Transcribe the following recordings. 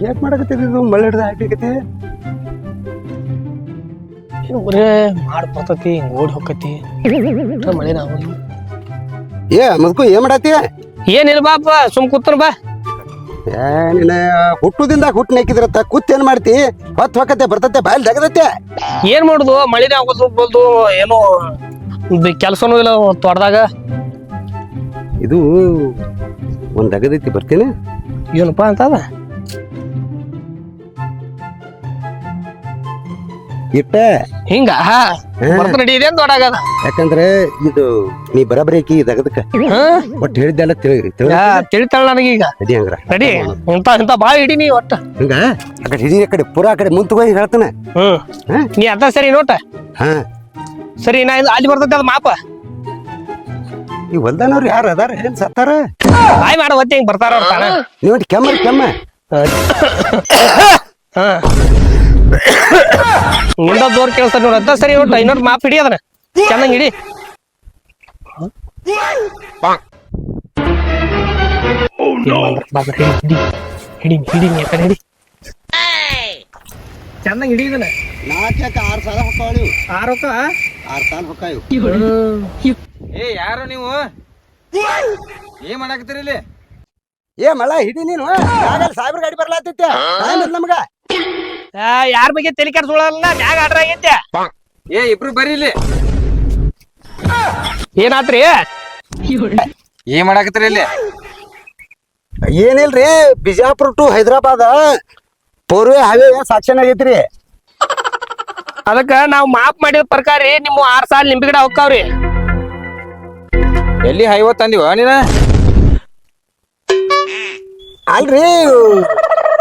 ಯಾಕೆ ಮಾಡಕತ್ತಿದ್ದು ಮಳೆ ಹಿಡ್ದು ಹಾಕ್ಲಿಕತಿ ಬರೇ ಮಾಡಿ ಬರ್ತತಿ ಓಡಿ ಹೋಗತಿ ಮಳೆ ನಾವು ಮದ್ಕು ಏನ್ ಮಾಡತ್ತಿ ಏನಿಲ್ಲ ಬಾಪ ಸುಮ್ ಕೂತನ ಬಾ ನಿನ್ನ ಹುಟ್ಟುದಿಂದ ಹುಟ್ಟು ನೆಕ್ಕಿದ್ರತ್ತ ಕೂತ್ ಏನ್ ಮಾಡ್ತಿ ಹೊತ್ತು ಹೊಕ್ಕತ್ತೆ ಬರ್ತತೆ ಬಾಯಲ್ಲಿ ದಗದತ್ತೆ ಏನ್ ಮಾಡುದು ಮಳಿನೇ ಆಗೋದು ಬೋಲ್ದು ಏನೋ ಕೆಲಸನೂ ಇಲ್ಲ ತೋಟದಾಗ ಇದು ಒಂದ್ ದಗದೈತಿ ಬರ್ತೀನಿ ಏನಪ್ಪ ಅಂತದ ಇಟ್ಟ ಹಿಂಗ ಬರ್ತ ನಡಿ ಇದೇನ್ ದೊಡ್ಡಾಗದ ಯಾಕಂದ್ರೆ ಇದು ನೀ ಬರಬರಿ ಆಕಿ ದಗದಕ್ಕ ಒಟ್ಟು ಹೇಳಿದ್ದೆಲ್ಲ ತಿಳಿತಾಳ ನನಗೀಗ ನಡಿ ಹಂಗ್ರ ನಡಿ ಇಂತ ಬಾಳ ಹಿಡಿ ನೀ ಒಟ್ಟ ಹಂಗ ಆ ಕಡೆ ಹಿಡಿ ಆ ಕಡೆ ಪೂರಾ ಆ ಕಡೆ ಮುಂತುಗೋಗಿ ಹೇಳ್ತಾನೆ ನೀ ಅದ ಸರಿ ನೋಟ ಹಾ ಸರಿ ನಾ ಅಲ್ಲಿ ಬರ್ತೈತಿ ಅದ ಮಾಪ ಈ ಹೊಲ್ದಾನವ್ರು ಯಾರು ಅದಾರ ಏನ್ ಸತ್ತಾರ ಬಾಯ್ ಮಾಡ ಒತ್ತಿ ಹಿಂಗ್ ಬರ್ತಾರ ಅವ್ರ ತಾನ ನೀವು ಕೆಮ್ಮ ಹಾ ಮುಂಡ ದೋರ್ ಕೇಳ್ತಾರ ನೋಡ ಅದ ಸರಿ ನೋಟ ಇನ್ನೊಂದು ಮಾಪ್ ಹಿಡಿ ಅದನ್ನ ಚೆನ್ನಾಗಿ ಹಿಡಿ ಹಿಡಿ ಹಿಡಿ ಯಾಕಂದ್ರೆ ಹಿಡಿ ಚೆನ್ನಾಗಿ ಹಿಡಿ ಇದನ್ನ 6 ಸಾಲ ಹೊಕ್ಕಾವ ನೀವು 6 ಸಾಲ ಹೊಕ್ಕಾವು ಯಾರು ನೀವು ಏನ್ ಮಾಡಾಕತ್ತೀರಿ ಇಲ್ಲಿ ಮಳ ಹಿಡಿ ನೀನು ಸಾಹೇಬ್ರ ಗಾಡಿ ಬರ್ಲಾತೈತೆ ನಮಗ ಯಾರ ಬಗ್ಗೆ ತಲೆ ಕೆಡ್ಸೋಳಲ್ಲ ಮ್ಯಾಗ ಆಡ್ರ ಆಗೈತೆ ಇಬ್ರು ಬರ್ರಿ ಇಲ್ಲಿ ಏನಾತ್ರಿ ಏನ್ ಮಾಡಾಕತ್ತೀರಿ ಇಲ್ಲಿ ಏನಿಲ್ರಿ ಬಿಜಾಪುರ ಟು ಹೈದರಾಬಾದ್ ಪೂರ್ವೆ ಹೈವೇ ಸಾಕ್ಷನ್ ಆಗೈತ್ರಿ ಅದಕ್ಕ ನಾವ್ ಮಾಪ್ ಮಾಡಿದ ಪ್ರಕಾರ ನಿಮ್ಮ 6 ಸಾಲ ನಿಂಬೆ ಗಿಡ ಹೋಗ್ತಾವ್ರಿ ಎಲ್ಲಿ ಹೈವ ತಂದಿವ ನೀನ ಅಲ್ರಿ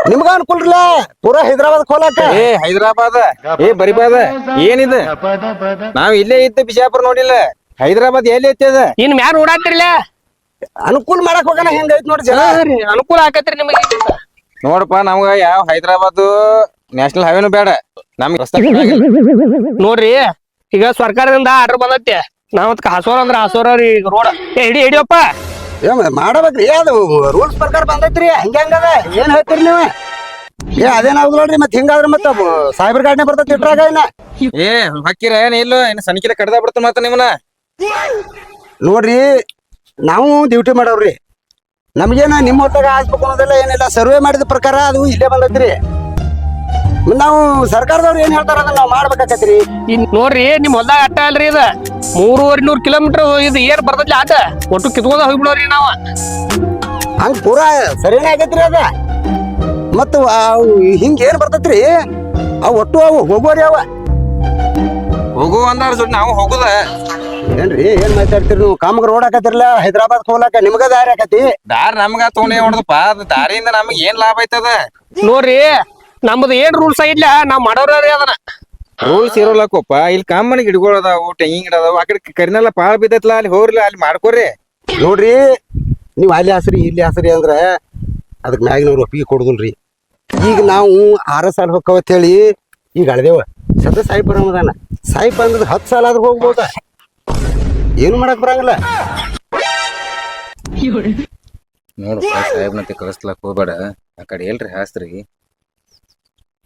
ನಿಮ್ಗ ಅನುಕೂಲ್ರಲ್ಲ ಪೂರಾ ಹೈದರಾಬಾದ್ ಹೋಲಾಕ ಹೈದರಾಬಾದ್ ಬರಿಬಾದ ಏನಿದ ನಾವ್ ಇಲ್ಲೇ ಇದ್ದ ಬಿಜಾಪುರ ನೋಡಿಲ್ಲ ಹೈದರಾಬಾದ್ ಎಲ್ಲಿ ಐತದ ಇನ್ ಮ್ಯಾಲ ಓಡಾಡ್ತಿರ್ಲ ಅನುಕೂಲ ಮಾಡಕ್ ಹೋಗಣ ಹೆಂಗೈತ್ ನೋಡ್ರಿ ಜನ ಅನುಕೂಲ ಆಕತ್ರಿ ನಿಮಗೆ ನೋಡಪ್ಪ ನಮ್ಗ ಯಾವ ಹೈದರಾಬಾದ್ ನ್ಯಾಷನಲ್ ಹೈವೇನು ಬೇಡ ನಮ್ಗೆ ರಸ್ತೆ ನೋಡ್ರಿ ಈಗ ಸರ್ಕಾರದಿಂದ ಆರ್ಡರ್ ಬಂದೈತಿ ನಾವತ್ ಹಾಸೋರ್ ಅಂದ್ರ ಹಾಸೋರ ಈಗ ರೋಡ್ ಹಿಡಿ ಹಿಡಿಯಪ್ಪ ಮಾಡಬೇಕ್ರಿ ಅದು ರೂಲ್ಸ್ ಪ್ರಕಾರ ಬಂದೈತ್ರಿ ಹಂಗದ ಏನ್ ಹೇಳ್ತೀರಿ ನೀವು ಅದೇನಾಗುದು ನೋಡ್ರಿ ಮತ್ ಹಿಂಗಾದ್ರ ಮತ್ತ ಸಾಹೇಬ್ರ ಗಾಡಿನೇ ಬರ್ತೈತಿ ಇಟ್ರಾಗ ಹಾಕಿರ ಏನ್ ಇಲ್ಲ ಏನ್ ಸನಿಕಿಲ ಕಡ್ದ ಬಿಡ್ತ ಮತ್ತ ನಿಮ್ಮನ್ನ ನೋಡ್ರಿ ನಾವು ಡ್ಯೂಟಿ ಮಾಡವ್ರಿ ನಮ್ಗೇನ ನಿಮ್ಮ ಹೊತ್ತಾಗ ಹಾಕ್ಬೇಕು ಅನ್ನೋದೆಲ್ಲ ಏನಿಲ್ಲ ಸರ್ವೆ ಮಾಡಿದ ಪ್ರಕಾರ ಅದು ಇಲ್ಲೇ ಬಂದೈತ್ರಿ ನಾವು ಸರ್ಕಾರದವ್ರು ಏನ್ ಹೇಳ್ತಾರ ಅದನ್ನ ನಾವ್ ಮಾಡ್ಬೇಕಾಕತ್ರಿ ನೋಡ್ರಿ ನಿಮ್ ಹೊಲ್ದಾಗ ಅಟ್ಟ ಅಲ್ರಿ ಇದ 300 ಕಿಲೋಮೀಟರ್ ಇದು ಏರ್ ಬರ್ತೈತಿ ಆಟ ಒಟ್ಟು ಕಿತ್ಕೊಂಡ ಹೋಗ್ಬಿಡೋರಿ ನಾವ ಹಂಗ ಪೂರಾ ಸರಿನೇ ಆಗೈತ್ರಿ ಅದ ಮತ್ತ ಹಿಂಗ ಏನ್ ಬರ್ತೈತ್ರಿ ಅವ್ ಒಟ್ಟು ಅವು ಹೋಗೋರಿ ಅವ ಹೋಗು ಅಂದಾರ ನಾವು ಹೋಗುದ ಏನ್ರಿ ಏನ್ ಮಾತಾಡ್ತೀರಿ ನೀವು ಕಾಮಗ ರೋಡ್ ಹಾಕತಿರ್ಲ ಹೈದರಾಬಾದ್ ಹೋಗ್ಲಾಕ ನಿಮ್ಗ ದಾರಿ ಆಕತಿ ದಾರಿ ನಮ್ಗ ತೊಗೊಂಡೇ ಹೊಡ್ದಪ್ಪ ಅದ ದಾರಿಯಿಂದ ನಮ್ಗ ಏನ್ ಲಾಭ ಐತದ ನೋಡ್ರಿ ನಮ್ದು ಏನ್ ರೂಲ್ಸ್ ಆಗಿಲ್ಲ ನಾವ್ ಮಾಡೋರ್ರಿ ಅದನ್ನ ರೂಲ್ಸ್ ಇರೋಲಕ್ಕಪ್ಪ ಇಲ್ಲಿ ಕಾಮನ್ ಗಿಡಗಳು ಅದಾವು ತೆಂಗಿನ ಗಿಡ ಅದಾವ ಆ ಕಡೆ ಕರಿನೆಲ್ಲ ಪಾಳ ಬಿದ್ದೈತ್ಲ ಅಲ್ಲಿ ಹೋಗ್ರಲ್ಲ ಅಲ್ಲಿ ಮಾಡ್ಕೋರಿ ನೋಡ್ರಿ ನೀವ್ ಅಲ್ಲಿ ಹಸ್ರಿ ಇಲ್ಲಿ ಹಸ್ರಿ ಅಂದ್ರ ಅದಕ್ ಮ್ಯಾಗಿನವ್ರು ಒಪ್ಪಿಗೆ ಕೊಡುದಿಲ್ರಿ ಈಗ ನಾವು 6 ಸಾಲ ಹೊಕ್ಕವತ್ ಹೇಳಿ ಈಗ ಅಳ್ದೇವ ಸದ ಸಾಯಿಬ್ ಬರಮದಾನ ಸಾಯಿಬ್ ಬಂದ್ 10 ಸಾಲ ಆದ್ರೂ ಹೋಗ್ಬೋದ ಏನು ಮಾಡಕ್ ಬರಂಗಿಲ್ಲ ನೋಡಪ್ಪ ಸಾಹೇಬ್ನಂತೆ ಕಳಿಸ್ಲಾಕ್ ಹೋಗ್ಬೇಡ ಆ ಕಡೆ ಎಲ್ರಿ ಹಾಸ್ತ್ರಿ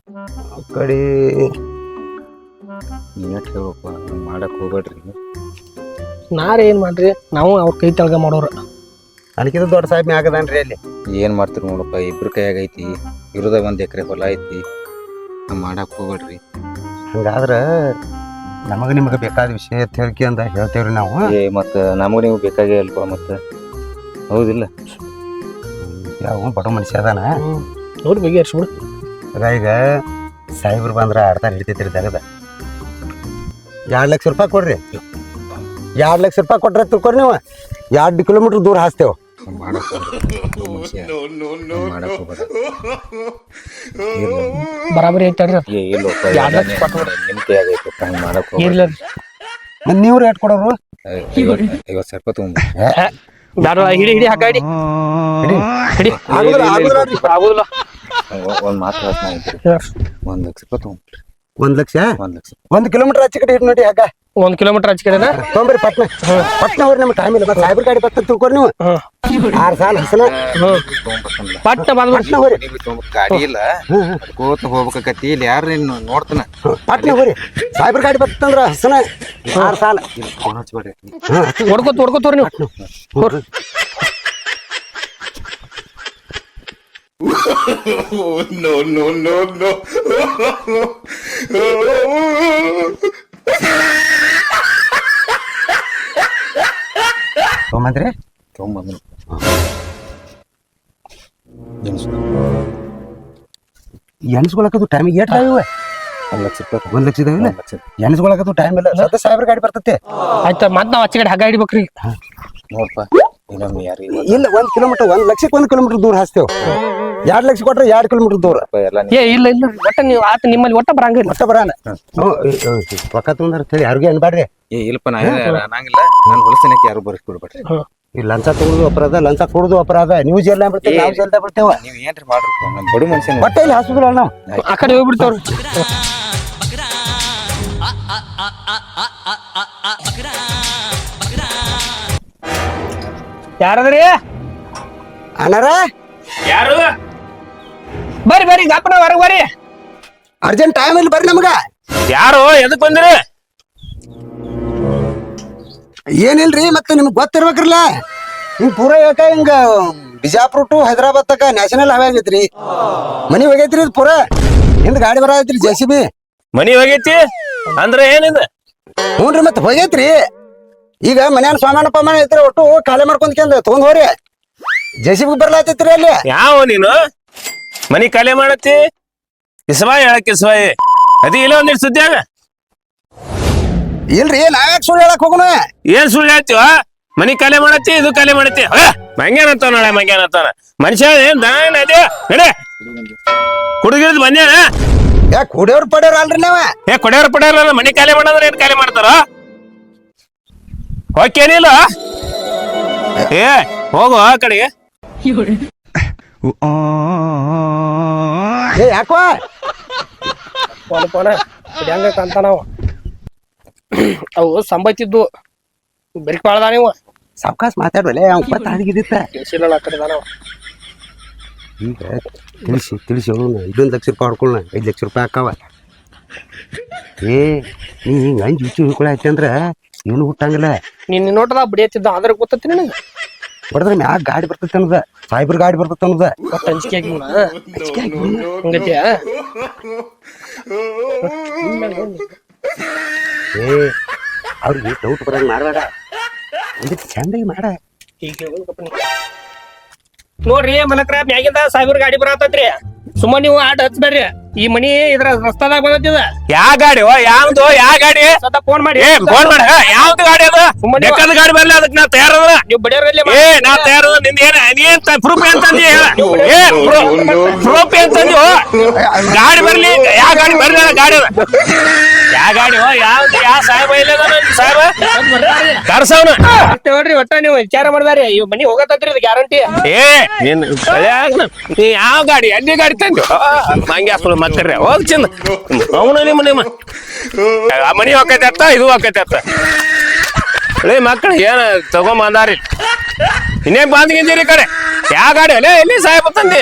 ಆ ಕಡೆ ನೀಟ್ ಹೇಳಪ್ಪ ಮಾಡಕ್ ಹೋಗ್ಬೇಡ್ರಿ ನಾರ ಏನ್ ಮಾಡ್ರಿ ನಾವು ಅವ್ರ ಕೈ ತೆಳಗ ಮಾಡೋರ ನನಗಿಂತ ದೊಡ್ಡ ಸಾಹೇಬ್ ಮ್ಯಾಗದಾನ್ರಿ ಅಲ್ಲಿ ಏನ್ ಮಾಡ್ತೀರಿ ನೋಡಪ್ಪ ಇಬ್ರ ಕೈಯಾಗ ಐತಿ ಇರೋದ 1 ಎಕರೆ ಹೊಲ ಐತಿ ಮಾಡಕ್ ಹೋಗ್ಬೇಡ್ರಿ ಹಂಗಾದ್ರ ನಮಗ ನಿಮಗ ಬೇಕಾದ ವಿಷಯ ತಿಳ್ಕಿ ಅಂತ ಹೇಳ್ತೇವ್ರಿ ನಾವು ಮತ್ತ ನಮಗ ನೀವು ಬೇಕಾಗೇ ಅಲ್ಪ ಮತ್ತ ಹೌದಿಲ್ಲ ಯಾವ ಬಡ ಮನುಷ್ಯ ಅದಾನ ನೋಡಿ ಬಗ್ಗೆ ಹರ್ಸ್ಬಿಡು ಈಗ ಸಾಹೇಬ್ರು ಬಂದ್ರ ಆಡ್ತಾರ ಹಿಡಿತೈತ್ರಿ ದಗದ 2 ಲಕ್ಷ ರೂಪಾಯಿ ಕೊಡ್ರಿ 2 ಲಕ್ಷ ರೂಪಾಯಿ ಕೊಟ್ರೆ ತಿಳ್ಕೊರಿ ನೀವು 2 ಕಿಲೋಮೀಟರ್ ದೂರ ಹಾಸ್ತೇವ ಬರಾಬರಿ ಐತಾಡ್ರಿ ನೀವು ರೇಟ್ ಕೊಡೋರು 50,000 ರೂಪಾಯಿ ತಗೊಂಡ್ ಹಿಡಿ ಹಿಡಿ ಹಾಕಾಡಿ ಹಿಡಿ ಆಗುದಿಲ್ಲ ಆಗುದಿಲ್ಲ ಒಂದ್ ಮಾತು 1 ಲಕ್ಷ ರೂಪಾಯಿ ತಗೊಂಡ್ರಿ 1 ಲಕ್ಷ 1 ಲಕ್ಷ 1 ಕಿಲೋಮೀಟರ್ ಆಚೆ ಕಡೆ ಇಟ್ಟು ನೋಡಿ ಯಾಕ 1 ಕಿಲೋಮೀಟರ್ ಆಚೆ ಕಡೆನಾ ತೊಂಬರಿ ಪಟ್ನ ಅವ್ರಿ ನಮ್ಗೆ ಟೈಮ್ ಇಲ್ಲ ಮತ್ತೆ ಸಾಹೇಬ್ರ ಗಾಡಿ ಬರ್ತದೆ ತಿಳ್ಕೊರಿ ನೀವು 6 ಸಾಲ ಹಸನ ಪಟ್ಟ ಬಂದ್ಬಿಡ್ತೀನಿ ಪಟ್ನ ಹೋರಿ ಗಾಡಿ ಇಲ್ಲ ಕೋತ ಹೋಗ್ಬೇಕಾಕತಿ ಇಲ್ಲಿ ಯಾರು ನೀನು ನೋಡ್ತಾನ ಪಟ್ನ ಹೋರಿ ಸಾಹೇಬ್ರ ಗಾಡಿ ಬರ್ತಂದ್ರ ಹಸನ 6 ಸಾಲ ಫೋನ್ ಹಚ್ಬೇಡ್ರಿ ಹೊಡ್ಕೋತವ್ರಿ ನೀವು No, no, no, no. ತೊಗೊಂಬಂದ್ರಿ ತೊಗೊಂಬಂದ್ರು ಎಣ್ಸ್ಕೊಳಕದು ಟೈಮಿಗೆ ಏಟ್ ಇವ 1 ಲಕ್ಷ ರೂಪಾಯಿ 1 ಲಕ್ಷ ಇದಾವಿಲ್ಲ ಎಣ್ಸ್ಕೊಳಕದು ಟೈಮ್ ಇಲ್ಲ ಸದ ಸಾಹೇಬ್ರ ಗಾಡಿ ಬರ್ತತೆ ಆಯ್ತಾ ಮತ್ ನಾವ್ ಆಚೆ ಕಡೆ ಹಗ್ಗ ಹಿಡಿಬೇಕ್ರಿ ನೋಡ್ಪ ಇನ್ನೊಮ್ಮೆ ಯಾರು ಇಲ್ಲ 1 ಕಿಲೋಮೀಟರ್ 1 ಲಕ್ಷಕ್ಕೆ 1 ಕಿಲೋಮೀಟರ್ ದೂರ ಹಾಸ್ತೇವ್ 2 ಲಕ್ಷ ಕೊಟ್ರೆ 2 ಕಿಲೋಮೀಟರ್ ದೂರ ಎಲ್ಲ ಏ ಇಲ್ಲ ಇಲ್ಲ ಒಟ್ಟ ನೀವು ಆತ ನಿಮ್ಮಲ್ಲಿ ಒಟ್ಟ ಬರಂಗಿಲ್ಲ ಒಟ್ಟ ಬರಾನ ರೊಕ್ಕ ತೊಗೊಂಡ್ರ ಹೇಳಿ ಯಾರಿಗೂ ಅನ್ಬಾಡ್ರಿ ಏ ಇಲ್ಪ ನಾ ಅನ್ನಂಗಿಲ್ಲ ನಾನು ಹೊಲಸನಕ್ಕೆ ಯಾರು ಬರ್ಸ್ಕೊಡ್ಬೇಡ್ರಿ ಈ ಲಂಚ ತಗೊಳ್ಳೋದು ಅಪರಾಧ ಲಂಚ ಕೊಡೋದು ಅಪರಾಧ ನೀವು ಜೈಲ್ನ ಬಿಡ್ತೇವೆ ನಾವು ಜೈಲ್ದಾಗ ಬಿಡ್ತೇವ ನೀವ್ ಏನ್ರಿ ಮಾಡ್ರಪ್ಪ ನಮ್ ಬಡ ಮನುಷ್ಯನ ಒಟ್ಟ ಇಲ್ಲಿ ಹಾಸುದಿಲ್ಲ ನಾವು ಆ ಕಡೆ ಹೋಗ್ಬಿಡ್ತಾವ್ರಿ ಯಾರದ್ರಿ ಅಣ್ಣಾರ ಯಾರು ಬರ್ರಿ ಬರ್ರಿ ಗಪ್ಪನ ಹೊರಗೆ ಬರ್ರಿ ಅರ್ಜೆಂಟ್ ಟೈಮ್ ಇಲ್ಲಿ ಬರ್ರಿ ನಮಗ ಯಾರು ಎದಕ್ ಬಂದ್ರಿ ಏನಿಲ್ರಿ ಮತ್ತೆ ನಿಮ್ಗೆ ಗೊತ್ತಿರ್ಬೇಕ್ರಲ್ಲ ಹಿಂಗ್ ಪೂರ ಯಾಕ ಹಿಂಗ ಬಿಜಾಪುರ ಟು ಹೈದರಾಬಾದ್ ತಕ ನ್ಯಾಷನಲ್ ಹೈವೇ ಆಗೈತ್ರಿ ಮನಿ ಹೋಗೈತ್ರಿ ಇದು ಪೂರ ಹಿಂದ್ ಗಾಡಿ ಬರತೈತ್ರಿ JCB ಮನಿ ಹೋಗೈತಿ ಅಂದ್ರೆ ಏನಿದೆ ಹ್ಞೂನ್ರಿ ಮತ್ತೆ ಹೋಗೈತ್ರಿ ಈಗ ಮನ್ಯಾನ ಸಾಮಾನ ಪಮಾನ ಐತ್ರಿ ಒಟ್ಟು ಖಾಲಿ ಮಾಡ್ಕೊಂಡ್ ತಗೊಂಡ್ ಹೋರಿ JCB ಬರ್ಲಾತೈತ್ರಿ ಅಲ್ಲಿ ಯಾವ ನೀನು ಮನಿ ಖಾಲಿ ಮಾಡತ್ತಿ ಇಸ್ವಾಯಿ ಹೇಳಕ್ ಇಸ್ವಾಯಿ ಅದಿ ಇಲ್ಲ ಒಂದಿಷ್ಟು ಸುದ್ದಿಯಾಗ ಇಲ್ರಿ ನಾವ್ಯಾಕ್ ಸುಳ್ಳು ಹೇಳಕ್ ಹೋಗುಣ ಏನ್ ಸುಳ್ಳು ಹೇಳ್ತೀವ ಮನಿ ಖಾಲಿ ಮಾಡತ್ತಿ ಇದು ಖಾಲಿ ಮಾಡತ್ತಿ ಮಂಗ್ಯಾನ ಅಂತಾವ ನಾಳೆ ಮಂಗ್ಯಾನ ಅಂತಾನ ಮನುಷ್ಯ ಏನ್ ದಾನ ಅದೇ ನಡೆ ಕುಡುಗಿದ್ ಬಂದ್ಯಾನ ಯಾಕೆ ಕುಡಿಯೋರ್ ಪಡ್ಯೋರ್ ಅಲ್ರಿ ನಾವ ಏ ಕೊಡ್ಯಾರ ಪಡ್ಯಾರ ಮನಿ ಖಾಲಿ ಮಾಡಂದ್ರೆ ಏನ್ ಖಾಲಿ ಮಾಡ್ತಾರ ಓಕೇನಿಲ್ಲ ಏ ಹೋಗು ಆ ಕಡೆಗೆ ಏ ಯಾಕೋ ಪೋನ ಹೆಂಗ ಕಂತ ನಾವು ಅವು ಸಂಬತ್ತಿದ್ದು ಬೆರಿಕ್ ಬಾಳ್ದ ನೀವು ಸಾವ್ಕಾಸ್ ಮಾತಾಡ್ವಲ್ಲ ಅವ್ನು ತಾಡಿಗಿದ್ದಿತ್ತ ತಿಳಿಸಿಲ್ಲ ಆ ಕಡೆ ನಾವು ಈಗ ತಿಳಿಸಿ ಅವನು 1 ಲಕ್ಷ ರೂಪಾಯಿ ಹೊಡ್ಕೊಳ್ಳ 5 ಲಕ್ಷ ರೂಪಾಯಿ ಹಾಕವ ಏ ನೀ ಹಿಂಗೆ ಅಂಜು ಹುಚ್ಚು ಹುಳ್ಕೊಳ ಐತಿ ಅಂದ್ರೆ ಇವನು ಹುಟ್ಟಂಗಿಲ್ಲ ನಿನ್ನ ನೋಟದ ಬಿಡಿಯತ್ತಿದ್ದ ಆದ್ರೆ ಗೊತ್ತೈತಿ ನಿನಗೆ ಬಡದ್ರೆ ಮ್ಯಾಗ ಗಾಡಿ ಬರ್ತೈತೆ ಅನ್ನೋದ ಸಾಯ್ಬರ್ ಗಾಡಿ ಬರ್ತೈತೆ ಅನ್ನೋದ ಒಟ್ಟು ಅಂಜಿಕೆ ಹಂಗತಿಯ ಏ ಅವ್ರಿಗೆ ಡೌಟ್ ಬರಂಗ ಮಾಡಬೇಡ ಒಂದಿಟ್ಟು ಚಂದಾಗಿ ಮಾಡ ನೋಡ್ರಿ ಮಲಕ್ರ ಮ್ಯಾಗಿಂದ ಸಾಹೇಬ್ರ ಗಾಡಿ ಬರತೈತ್ರಿ ಸುಮ್ಮನೆ ನೀವು ಆಟ ಹಚ್ಬೇಡ್ರಿ ಈ ಮನಿ ಇದ್ರ ರಸ್ತಾದಾಗ ಬಂದಿದ ಯಾ ಗಾಡಿ ಯಾವ್ದು ಯಾ ಗಾಡಿ ಸತ ಫೋನ್ ಮಾಡಿ ಏ ಫೋನ್ ಮಾಡ ಯಾವ್ದು ಗಾಡಿ ಅದು ಸುಮ್ಮನೆ ಬೇಕಾದ ಗಾಡಿ ಬರ್ಲಿ ಅದಕ್ಕೆ ನಾ ತಯಾರದ ನೀವು ಬಡಿಯೋರಲ್ಲಿ ಏ ನಾ ತಯಾರದ ನಿಂದ ಏನ ನೀನ್ ಪ್ರೂಫ್ ಏನ್ ತಂದಿ ಹೇಳ ಏ ಪ್ರೂಫ್ ಏನ್ ತಂದಿ ಗಾಡಿ ಬರ್ಲಿ ಯಾ ಗಾಡಿ ಬರ್ಲಿ ಗಾಡಿ ಅದ ಯಾ ಗಾಡಿ ಯಾವ್ದು ಯಾ ಸಾಹೇಬ ಇಲ್ಲ ಸಾಹೇಬ ಕರ್ಸವ್ನ ನೋಡ್ರಿ ಒಟ್ಟ ನೀವು ವಿಚಾರ ಮಾಡ್ದಾರಿ ಇವ್ ಮನಿ ಹೋಗತ್ತೈತ್ರಿ ಇದು ಗ್ಯಾರಂಟಿ ಏ ನೀನ್ ನೀ ಯಾವ ಗಾಡಿ ಅಲ್ಲಿ ಗಾಡಿ ತಂದಿ ಹಂಗೆ ಹಾಸ್ಬಿಡ ಮತ್ತೆ ಹೋಗ್ ಚಂದ ಅವನು ನಿಮ್ಮ ಆ ಮನಿ ಹೋಗೈತೆ ಅತ್ತ ಇದು ಹೋಗೈತೆ ಅತ್ತ ಅಳೇ ಮಕ್ಕಳು ಏನ ತಗೊಂಬಂದಾರಿ ಇನ್ನೇನ್ ಬಂದ್ಗಿಂದಿರಿ ಕಡೆ ಯಾವ ಗಾಡಿ ಅಲ್ಲೇ ಎಲ್ಲಿ ಸಾಹೇಬ ತಂದಿ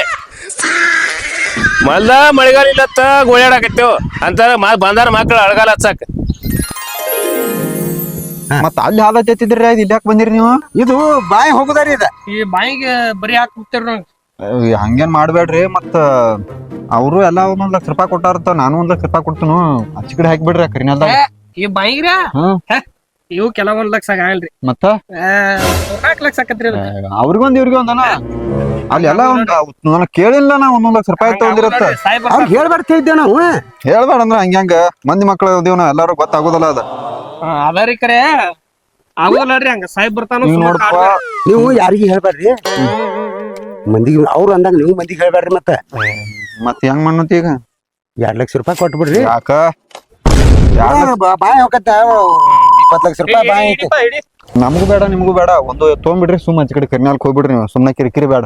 ಮಲ್ದ ಮಳೆಗಾಲ ಇಲ್ಲತ್ತ ಗೋಳಾಡಕತ್ತೇವು ಅಂತ ಬಂದಾರ ಮಕ್ಕಳು ಅಳಗಾಲ ಹಚ್ಚಾಕ ಮತ್ತ ಅಲ್ಲಿ ಹಾಲತ್ತಿದ್ರಿ ಇಲ್ಲಿ ಯಾಕೆ ಬಂದಿರಿ ನೀವು ಇದು ಬಾಯಿ ಹೋಗುದಾರಿ ಇದ ಈ ಬಾಯಿಗೆ ಬರೀ ಹಾಕಿ ಹೋಗ್ತಾರ ಹಂಗೇನ್ ಮಾಡ್ಬೇಡ್ರಿ ಮತ್ತ ಅವರು ಎಲ್ಲಾ 1 ಲಕ್ಷ ರೂಪಾಯಿ ಕೊಟ್ಟಾರತ್ತ ನಾನು 1 ಲಕ್ಷ ರೂಪಾಯಿ ಕೊಡ್ತನು ಆಚೆ ಕಡೆ ಹಾಕ್ಬಿಡ್ರಿ ಕರಿನಲ್ದಾಗ ಈ ಬಾಯಿಗ್ರ ಇವು ಕೆಲ 1 ಲಕ್ಷ ಆಗಲ್ರಿ ಮತ್ತ 4 ಲಕ್ಷ ಆಕತ್ರಿ ಅವ್ರಿಗೊಂದ್ ಇವ್ರಿಗೆ ಒಂದನ ಅಲ್ಲಿ ಎಲ್ಲ ನನಗ್ ಕೇಳಿಲ್ಲ ನಾ 1 ಲಕ್ಷ ರೂಪಾಯಿ ತಗೊಂಡಿರತ್ತ ಅವ್ರು ಹೇಳ್ಬಾರ್ತ ಇದ್ದೇವೆ ನಾವು ಹೇಳ್ಬೇಡ ಅಂದ್ರ ಹಂಗ್ಯಾಂಗ ಮಂದಿ ಮಕ್ಳು ಇದೇವ್ ಎಲ್ಲಾರು ಗೊತ್ತಾಗೋದಲ್ಲ ಅದ ಅದರಿ ಕರೆ ಆಗೋಲ್ರಿ ಹಂಗ ಸಾಹೇಬ್ ಬರ್ತಾನ ನೀವ್ ನೋಡಪ್ಪ ನೀವು ಯಾರಿಗೂ ಹೇಳ್ಬೇಡ್ರಿ ಮಂದಿಗೆ ಅವ್ರು ಅಂದಾಗ ನೀವು ಮಂದಿಗೆ ಹೇಳ್ಬೇಡ್ರಿ ಮತ್ತೆ ಹೆಂಗ್ ಮಾಡತಿ ಈಗ 2 ಲಕ್ಷ ರೂಪಾಯಿ ಕೊಟ್ಬಿಡ್ರಿ ಯಾಕ ಬಾಯಿ ಹೋಗತ್ತ 20 ಲಕ್ಷ ರೂಪಾಯಿ ಬಾಯಿ ಐತಿ ನಮಗೂ ಬೇಡ ನಿಮಗೂ ಬೇಡ ಒಂದು ತೊಗೊಂಡ್ಬಿಡ್ರಿ ಸುಮ್ಮ ಆಚೆ ಕಡೆ ಕರಿನಾಲ್ಕ್ ಹೋಗ್ಬಿಡ್ರಿ ನೀವು ಸುಮ್ನೆ ಕಿರಿಕಿರಿ ಬೇಡ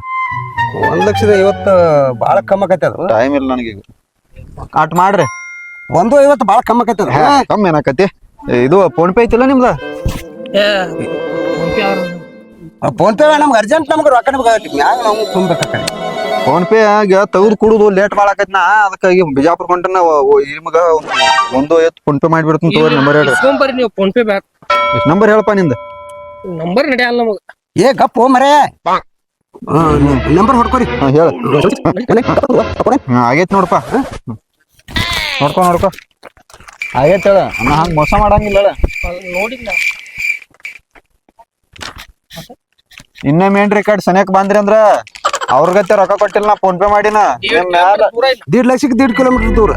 1 ಲಕ್ಷದ 50 ಬಾಳ ಕಮ್ಮಿ ಆಕತಿ ಅದು ಟೈಮ್ ಇಲ್ಲ ನನಗೆ ಈಗ ಆಟ್ ಮಾಡ್ರಿ 150 ಭಾಳ ಕಮ್ಮಿ ಆಕೈತದ ಕಮ್ಮಿ ಏನಾಕತಿ ಇದು ಫೋನ್ ಪೇ ಐತಿಲ್ಲ ನಿಮ್ದ ಫೋನ್ ಪೇ ನಮ್ಗೆ ಅರ್ಜೆಂಟ್ ನಮ್ಗೆ ರೊಕ್ಕ ಮ್ಯಾಗ ನಾವು ತುಂಬಬೇಕಾಕಡೆ ಫೋನ್ ಪೇ ಆಗ ತೆಗೆದು ಕುಡುದು ಲೇಟ್ ಭಾಳ ಆಕೈತಿ ನಾ ಅದಕ್ಕಾಗಿ ಬಿಜಾಪುರ ಕೊಂಟನ ನಿಮ್ಗ ಒಂದು ಫೋನ್ ಪೇ ಮಾಡಿಬಿಡ್ತೀನಿ ತಗೋರಿ ನಂಬರ್ ಹೇಳ್ರಿ ಇಸ್ಕೊಂಬರ್ರಿ ನೀವು ಫೋನ್ ಪೇ ಬ್ಯಾಕ್ ಎಷ್ಟು ನಂಬರ್ ಹೇಳಪ್ಪ ನಿಂದ ನಂಬರ್ ನಡೆಯಲ್ಲ ನಮಗ ಏ ಗಪ್ಪು ಮರೇ ನಂಬರ್ ಹೊಡ್ಕೊರಿ ಹಾ ಹೇಳ ಆಗೈತಿ ನೋಡಪ್ಪ ನೋಡ್ಕೊ ಆಗೈತಿ ಹೇಳ ನಾ ಹಂಗ ಮೋಸ ಮಾಡಂಗಿಲ್ಲ ಹೇಳ ನೋಡಿಲ್ಲ ಇನ್ನೊಮ್ಮೆ ಏನ್ರಿ ಕಾರ್ಡ್ ಸನಿಯಕ್ ಬಂದ್ರಿ ಅಂದ್ರ ಅವ್ರಗತ್ತೆ ರೊಕ್ಕ ಕೊಟ್ಟಿಲ್ಲ ನಾ ಫೋನ್ ಪೇ ಮಾಡಿನ ಪೂರ ಇಲ್ಲ 1.5 ಲಕ್ಷಕ್ಕೆ 1.5 ಕಿಲೋಮೀಟರ್ ದೂರ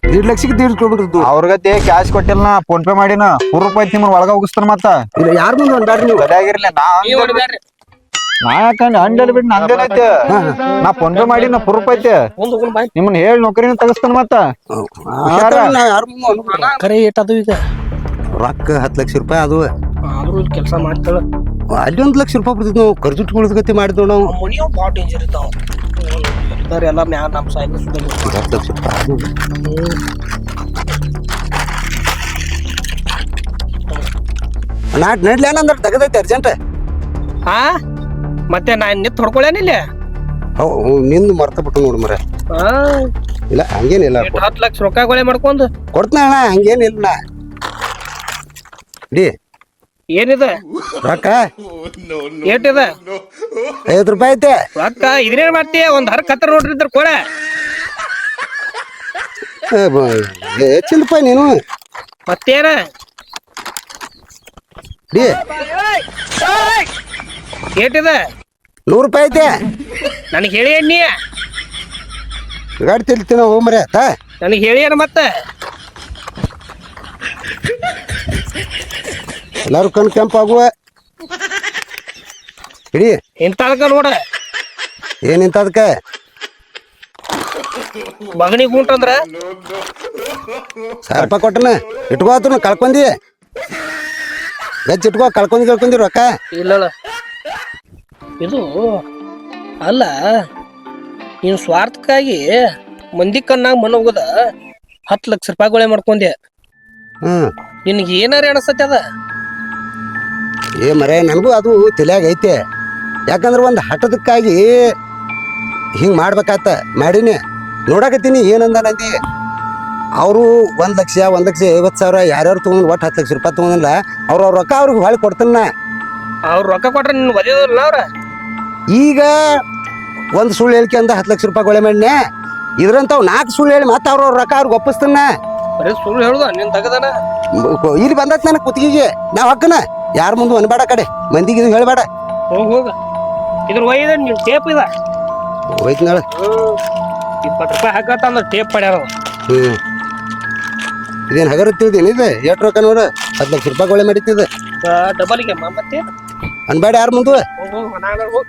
1.5 ಲಕ್ಷಕ್ಕೆ 1.5 ಕಿಲೋಮೀಟರ್ ದೂರ ಅವ್ರಗತ್ತೆ ಕ್ಯಾಶ್ ಕೊಟ್ಟಿಲ್ಲ ನಾ ಫೋನ್ ಪೇ ಮಾಡಿನ ₹100 ನಿಮ್ಮನ್ನ ಒಳಗ ಹೋಗಿಸ್ತಾನ ಮತ್ತ ಇಲ್ಲ ಯಾರ ಮುಂದೆ ಅನ್ಬ್ಯಾಡ್ರಿ ನೀವು ಅದಾಗಿರ್ಲಿ ನೀವ್ ಹೊಡಿಬ್ಯಾಡ್ರಿ ನಾ ಯಾಕಂದ್ರೆ ಅಂಡಲ್ ಬಿಟ್ಟು ನಂದೇನೈತೆ ನಾ ಫೋನ್ ಪೇ ಮಾಡಿ ನಾ ₹100 ಮುಂದ್ ಹೋಗೋಣ ಬಾಯ್ ನಿಮ್ಮನ್ನ ಹೇಳಿ ನೌಕರಿನ ತೆಗಿಸ್ತಾನ ಮತ್ತ ಯಾರ ಮುಂದೆ ಕರೆ ಏಟದು ಈಗ ರೊಕ್ಕ 10 ಲಕ್ಷ ರೂಪಾಯಿ ಅದು ಆದ್ರೂ ಕೆಲಸ ಮಾಡ್ತಾಳ ಅಲ್ಲಿ 1 ಲಕ್ಷ ರೂಪಾಯಿ ಬರ್ತಿದ್ ನಾವು ಕರ್ಜುಟ್ಕೊಳ್ಳೋದ್ ಗತಿ ಮಾಡಿದ್ವು ನಾವು ಮನಿಯೋ ಭಾಳ ಡೇಂಜರ್ ಇರ್ತಾವ ಎಲ್ಲ ಮ್ಯಾಲ ನಮ್ಮ ಸಾಯ್ನ ಸುದ್ದ 10 ಲಕ್ಷ ರೂಪಾಯಿ ನಡ್ಲಿ ಏನಂದ್ರೆ ತೆಗದೈತಿ ಅರ್ಜೆಂಟ್ ಹಾ ಮತ್ತೆ ನಾ ನಿತ್ ಹೊಡ್ಕೊಳ್ಳೇನಿಲ್ಲ ನಿಂದು ಮರ್ತ ಬಿಟ್ಟು ನೋಡು ಮರ ಹಾ ಇಲ್ಲ ಹಂಗೇನಿಲ್ಲ 10 ಲಕ್ಷ ರೊಕ್ಕಗಳೇ ಮಾಡ್ಕೊಂಡು ಕೊಡ್ತಾನ ಅಣ್ಣ ಹಂಗೇನಿಲ್ಲ ಡಿ ಏನಿದೆ ರೊಕ್ಕ ಏಟಿದೆ 50 ರೂಪಾಯಿ ಐತೆ ರೊಕ್ಕ ಇದ್ರೇನ್ ಮಾಡ್ತೀಯ ಒಂದ್ ಹರಕ್ ಹತ್ರ ನೋಡ್ರಿ ಇದ್ರ ಕೊಡ ಹೆಚ್ಚಿಂದಪ್ಪ ನೀನು ಮತ್ತೇನ ಡಿ ಏಟಿದೆ 100 ರೂಪಾಯಿ ಐತೆ ನನಗೆ ಹೇಳಿ ನೀ ಗಾಡಿ ತಿಳ್ತೀನ ಹೋಗ್ ಮರ ನನಗೆ ಹೇಳಿ ಮತ್ತೆ ಎಲ್ಲಾರು ಕಣ್ ಕೆಂಪಾಗುವ ಹಿಡಿ ಇಂತದಕ್ಕ ನೋಡ ಏನಿಂತ ಅದಕ್ಕೆ ಮಗನಿ ಗುಂಟಂದ್ರ 1000 ರೂಪಾಯಿ ಕೊಟ್ಟನ ಇಟ್ಕೋ ಆತು ಕಳ್ಕೊಂಡಿ ಗಚ್ಚ ಇಟ್ಕೋ ಕಳ್ಕೊಂಡಿ ರೊಕ್ಕ ಇಲ್ಲ ಇದು ಅಲ್ಲ ನೀನು ಸ್ವಾರ್ಥಕ್ಕಾಗಿ ಮಂದಿ ಕಣ್ಣಾಗ ಮಣ್ಣು ಹೋಗದ 10 ಲಕ್ಷ ರೂಪಾಯಿಗಳೇ ಮಾಡ್ಕೊಂಡೆ ನಿನಗೆ ಏನಾರ ಅನಿಸ್ತೈತೆ ಅದ ಏ ಮರೆ ನನಗೂ ಅದು ತಲೆಯಾಗ ಐತೆ ಯಾಕಂದ್ರೆ ಒಂದು ಹಠದಕ್ಕಾಗಿ ಹಿಂಗೆ ಮಾಡ್ಬೇಕಾತ ಮಾಡೀನಿ ನೋಡಕತ್ತೀನಿ ಏನಂದ ನಂದಿ ಅವರು 1,50,000 ಯಾರ್ಯಾರು ತೊಗೊಂಡು ಒಟ್ಟು 10 ಲಕ್ಷ ರೂಪಾಯಿ ತೊಗೊಂಡಿಲ್ಲ ಅವ್ರ ರೊಕ್ಕ ಅವ್ರಿಗೆ ಹೊಳ್ಳಿ ಕೊಡ್ತಾನ ಅವ್ರ ರೊಕ್ಕ ಕೊಟ್ರೆ ನಿನ್ನ ಒದೇದಲ್ಲ ಅವ್ರ ಈಗ ಒಂದು ಸುಳ್ಳು ಹೇಳ್ಕೊಂಡ 10 ಲಕ್ಷ ರೂಪಾಯಿ ಗೊಳೆ ಮಾಡಿನೆ ಇದ್ರಂತಾವ್ 4 ಸುಳ್ಳು ಹೇಳಿ ಮತ್ತೆ ಅವ್ರ ರೊಕ್ಕ ಅವ್ರಿಗೆ ಒಪ್ಪಿಸ್ತಾನ ಬರೀ ಸುಳ್ಳು ಹೇಳುದ ನಿನ್ ತಗದಾನ ಇಲ್ಲಿ ಬಂದತ್ ನನಗೆ ಕುತ್ತಿಗೆಗೆ ನಾವು ಹಕ್ಕನ ಯಾರ ಮುಂದೆ ಅನ್ಬೇಡ ಕಡೆ ಮಂದಿಗೆ ಇದು ಹೇಳ್ಬೇಡ ಹೋಗ ಇದ್ರ ಒಯ್ದ ನಿನ್ ಟೇಪ್ ಇದ ಹೋಯ್ತು ನಾಳೆ 20 ರೂಪಾಯಿ ಹಾಕತ್ತ ಅಂದ್ರೆ ಟೇಪ್ ಪಡ್ಯಾರ ಇದೇನು ಹಗರ ತಿಳಿದೀನಿ ಇದೆ ಎಷ್ಟು ರೊಕ್ಕ ನೋಡು 10 ಲಕ್ಷ ರೂಪಾಯಿ ಗೊಳೆ ಮಾಡಿತ್ತಿದೆ ಡಬಲ್ಗೆ ಮತ್ತೆ ಅನ್ಬೇಡ ಯಾರ ಮುಂದೆ ಹೋಗ್